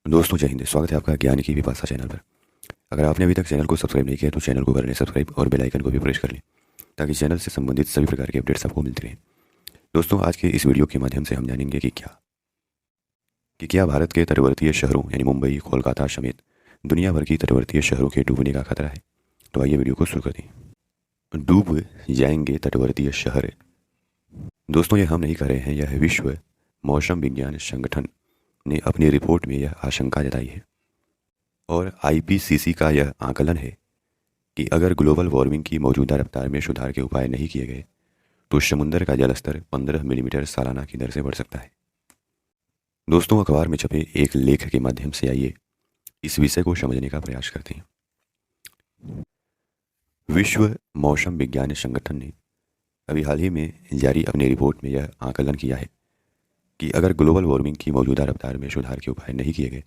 दोस्तों जय हिंद। स्वागत है आपका ज्ञान की विपाशा चैनल पर। अगर आपने अभी तक चैनल को सब्सक्राइब नहीं किया तो चैनल को कर लें सब्सक्राइब और बेल आइकन को भी प्रेस कर लें ताकि चैनल से संबंधित सभी प्रकार के अपडेट्स आपको मिलते रहें। दोस्तों आज के इस वीडियो के माध्यम से हम जानेंगे कि क्या भारत के तटवर्तीय शहरों यानी मुंबई, कोलकाता समेत दुनिया भर की तटवर्तीय शहरों के डूबने का खतरा है। तो आइए वीडियो को शुरू करते हैं। डूब जाएंगे तटवर्तीय शहर। दोस्तों ये हम नहीं कह रहे हैं, यह विश्व मौसम विज्ञान संगठन ने अपनी रिपोर्ट में यह आशंका जताई है और आईपीसीसी का यह आकलन है कि अगर ग्लोबल वार्मिंग की मौजूदा रफ्तार में सुधार के उपाय नहीं किए गए तो समुद्र का जलस्तर 15 मिलीमीटर सालाना की दर से बढ़ सकता है। दोस्तों अखबार में छपे एक लेख के माध्यम से आइए इस विषय को समझने का प्रयास करते हैं। विश्व मौसम विज्ञान संगठन ने अभी हाल ही में जारी अपनी रिपोर्ट में यह आकलन किया है कि अगर ग्लोबल वार्मिंग की मौजूदा रफ्तार में सुधार के उपाय नहीं किए गए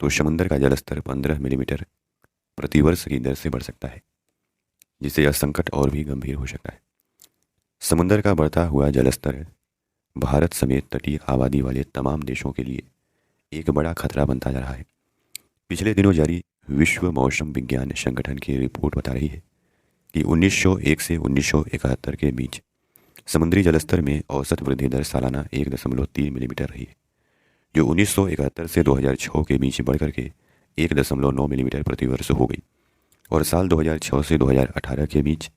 तो समुद्र का जलस्तर 15 मिलीमीटर प्रतिवर्ष की दर से बढ़ सकता है, जिससे यह संकट और भी गंभीर हो सकता है। समुद्र का बढ़ता हुआ जलस्तर भारत समेत तटीय आबादी वाले तमाम देशों के लिए एक बड़ा खतरा बनता जा रहा है। पिछले दिनों जारी विश्व मौसम विज्ञान संगठन की रिपोर्ट बता रही है कि 1901 से 1971 के बीच समुद्री जलस्तर में औसत वृद्धि दर सालाना 1.3 मिलीमीटर रही है, जो 1971 से 2006 के बीच बढ़कर के 1.9 मिलीमीटर प्रतिवर्ष हो गई और साल 2006 से 2018 के बीच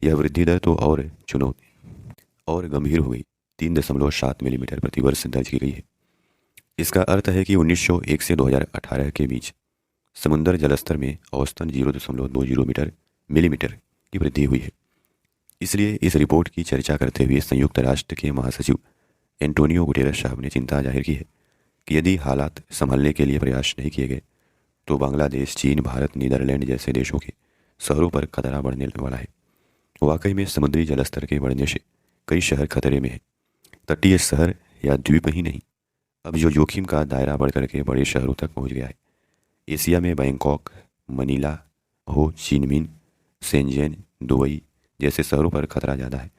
यह वृद्धि दर तो और चुनौती और गंभीर हो गई, 3.7 मिलीमीटर प्रतिवर्ष दर्ज की गई है। इसका अर्थ है कि 1901 से 2018 के बीच समुद्र जलस्तर में औसतन 0.20 मिलीमीटर की वृद्धि हुई है। इसलिए इस रिपोर्ट की चर्चा करते हुए संयुक्त राष्ट्र के महासचिव एंटोनियो गुटेरस साहब ने चिंता जाहिर की है कि यदि हालात संभालने के लिए प्रयास नहीं किए गए तो बांग्लादेश, चीन, भारत, नीदरलैंड जैसे देशों के शहरों पर खतरा बढ़ने वाला है। वाकई में समुद्री जलस्तर के बढ़ने से कई शहर खतरे में हैं। तटीय शहर या द्वीप ही नहीं, अब जो जोखिम का दायरा बढ़ करके बड़े शहरों तक पहुंच गया है। एशिया में बैंकॉक, मनीला, हो चीन मिन, शेंजन, दुबई जैसे शहरों पर खतरा ज़्यादा है।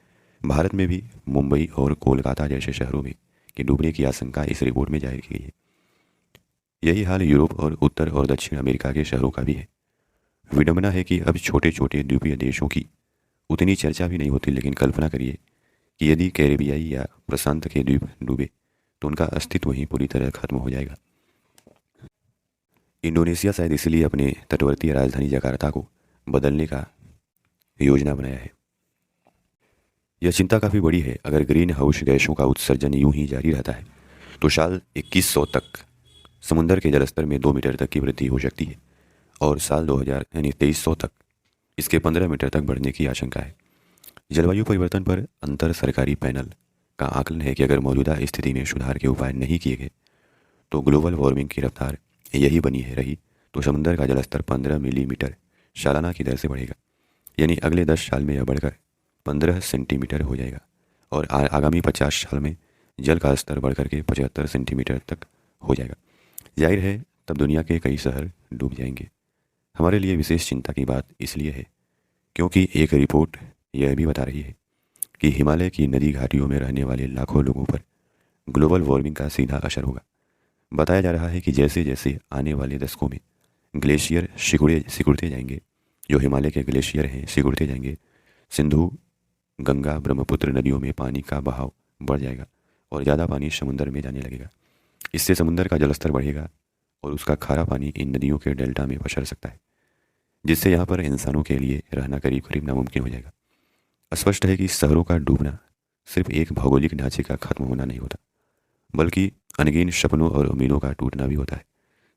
भारत में भी मुंबई और कोलकाता जैसे शहरों में कि डूबने की आशंका इस रिपोर्ट में जाहिर की गई है। यही हाल यूरोप और उत्तर और दक्षिण अमेरिका के शहरों का भी है। विडंबना है कि अब छोटे छोटे द्वीपीय देशों की उतनी चर्चा भी नहीं होती, लेकिन कल्पना करिए कि यदि कैरेबियाई या प्रशांत के द्वीप डूबे तो उनका अस्तित्व ही पूरी तरह खत्म हो जाएगा। इंडोनेशिया शायद इसलिए अपने तटवर्तीय राजधानी जकार्ता को बदलने का योजना बनाया है। यह चिंता काफ़ी बड़ी है। अगर ग्रीन हाउस गैसों का उत्सर्जन यूं ही जारी रहता है तो साल 2100 तक समुद्र के जलस्तर में 2 मीटर तक की वृद्धि हो सकती है और साल 2000 यानी 2300 तक इसके 15 मीटर तक बढ़ने की आशंका है। जलवायु परिवर्तन पर अंतर सरकारी पैनल का आकलन है कि अगर मौजूदा स्थिति में सुधार के उपाय नहीं किए गए तो ग्लोबल वार्मिंग की रफ्तार यही बनी है रही तो समुद्र का जलस्तर 15 मिलीमीटर सालाना की दर से बढ़ेगा, यानी अगले 10 साल में यह बढ़कर 15 सेंटीमीटर हो जाएगा और आगामी 50 साल में जल का स्तर बढ़कर के 75 सेंटीमीटर तक हो जाएगा। जाहिर है तब दुनिया के कई शहर डूब जाएंगे। हमारे लिए विशेष चिंता की बात इसलिए है क्योंकि एक रिपोर्ट यह भी बता रही है कि हिमालय की नदी घाटियों में रहने वाले लाखों लोगों पर ग्लोबल वार्मिंग का सीधा असर होगा। बताया जा रहा है कि जैसे जैसे आने वाले दशकों में ग्लेशियर सिकुड़ते जाएंगे, जो हिमालय के ग्लेशियर हैं सिकुड़ते जाएंगे, सिंधु, गंगा, ब्रह्मपुत्र नदियों में पानी का बहाव बढ़ जाएगा और ज़्यादा पानी समुद्र में जाने लगेगा। इससे समुद्र का जलस्तर बढ़ेगा और उसका खारा पानी इन नदियों के डेल्टा में पसर सकता है, जिससे यहाँ पर इंसानों के लिए रहना करीब करीब नामुमकिन हो जाएगा। स्पष्ट है कि शहरों का डूबना सिर्फ एक भौगोलिक ढांचे का खत्म होना नहीं होता, बल्कि अनगिन सपनों और उम्मीदों का टूटना भी होता है।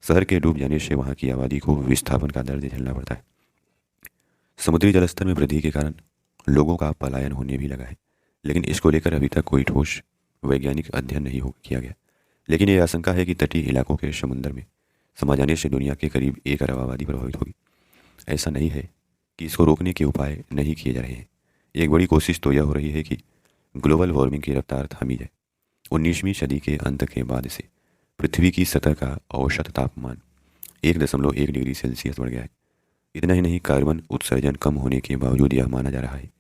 शहर के डूब जाने से वहाँ की आबादी को विस्थापन का दर्द झेलना पड़ता है। समुद्री जलस्तर में वृद्धि के कारण लोगों का पलायन होने भी लगा है, लेकिन इसको लेकर अभी तक कोई ठोस वैज्ञानिक अध्ययन नहीं किया गया। लेकिन ये आशंका है कि तटीय इलाकों के समुद्र में समा जाने से दुनिया के करीब 1 अरब आबादी प्रभावित होगी। ऐसा नहीं है कि इसको रोकने के उपाय नहीं किए जा रहे हैं। एक बड़ी कोशिश तो यह हो रही है कि ग्लोबल वार्मिंग की रफ्तार थामी जाए। 19वीं सदी के अंत के बाद से पृथ्वी की सतह का औसत तापमान 1.1 डिग्री सेल्सियस बढ़ गया है। इतना ही नहीं, कार्बन उत्सर्जन कम होने के बावजूद यह माना जा रहा है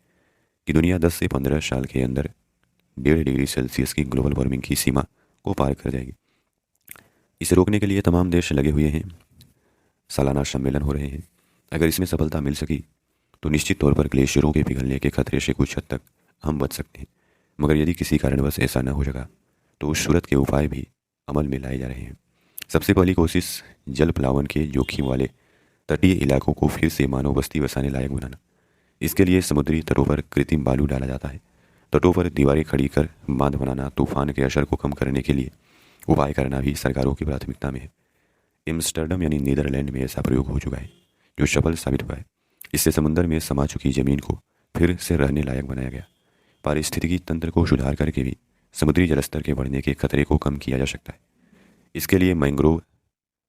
कि दुनिया 10 से 15 साल के अंदर 1.5 डिग्री सेल्सियस की ग्लोबल वार्मिंग की सीमा को पार कर जाएगी। इसे रोकने के लिए तमाम देश लगे हुए हैं, सालाना सम्मेलन हो रहे हैं। अगर इसमें सफलता मिल सकी तो निश्चित तौर पर ग्लेशियरों के पिघलने के खतरे से कुछ हद तक हम बच सकते हैं। मगर यदि किसी कारणवश ऐसा न हो सका तो उस सूरत के उपाय भी अमल में लाए जा रहे हैं। सबसे पहली कोशिश जल प्लावन के जोखिम वाले तटीय इलाकों को फिर से मानव बस्ती बसाने लायक बनाना। इसके लिए समुद्री तटों पर कृत्रिम बालू डाला जाता है। तटों पर दीवारें खड़ी कर बांध बनाना, तूफान के असर को कम करने के लिए उपाय करना भी सरकारों की प्राथमिकता में है। एम्स्टर्डम यानी नीदरलैंड में ऐसा प्रयोग हो चुका है जो सफल साबित हुआ है। इससे समुद्र में समा चुकी जमीन को फिर से रहने लायक बनाया गया। पारिस्थितिकी तंत्र को सुधार करके भी समुद्री जलस्तर के बढ़ने के खतरे को कम किया जा सकता है। इसके लिए मैंग्रोव,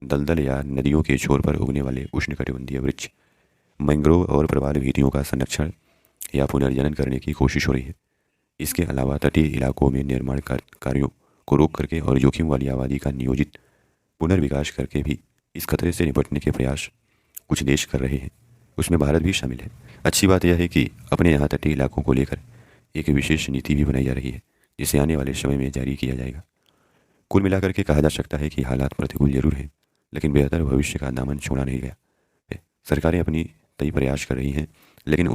दलदल या नदियों के छोर पर उगने वाले उष्णकटिबंधीय वृक्ष, मैंग्रोव और प्रवाल भित्तियों का संरक्षण या पुनर्जनन करने की कोशिश हो रही है। इसके अलावा तटीय इलाकों में निर्माण कार्यों को रोक करके और जोखिम वाली आबादी का नियोजित पुनर्विकास करके भी इस खतरे से निपटने के प्रयास कुछ देश कर रहे हैं। उसमें भारत भी शामिल है। अच्छी बात यह है कि अपने यहाँ तटीय इलाकों को लेकर एक विशेष नीति भी बनाई जा रही है, जिसे आने वाले समय में जारी किया जाएगा। कुल मिलाकर के कहा जा सकता है कि हालात प्रतिकूल जरूर हैं, लेकिन बेहतर भविष्य का दामन छोड़ा नहीं गया है। सरकारें अपनी तय प्रयास कर रही हैं, लेकिन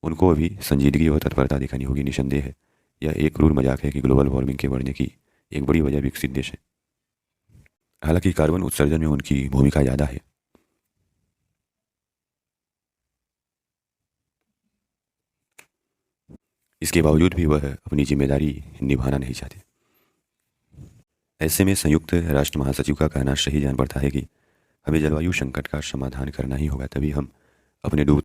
उनको अभी संजीदगी और तत्परता दिखानी होगी। निसंदेह है यह एक क्रूर मजाक है कि ग्लोबल वार्मिंग के बढ़ने की एक बड़ी वजह विकसित देश है। हालांकि कार्बन उत्सर्जन में उनकी भूमिका ज़्यादा है। इसके बावजूद भी वह अपनी जिम्मेदारी निभाना नहीं चाहते। ऐसे में संयुक्त राष्ट्र महासचिव का कहना सही जान पड़ता है कि हमें जलवायु संकट का समाधान करना ही होगा, तभी हम अपने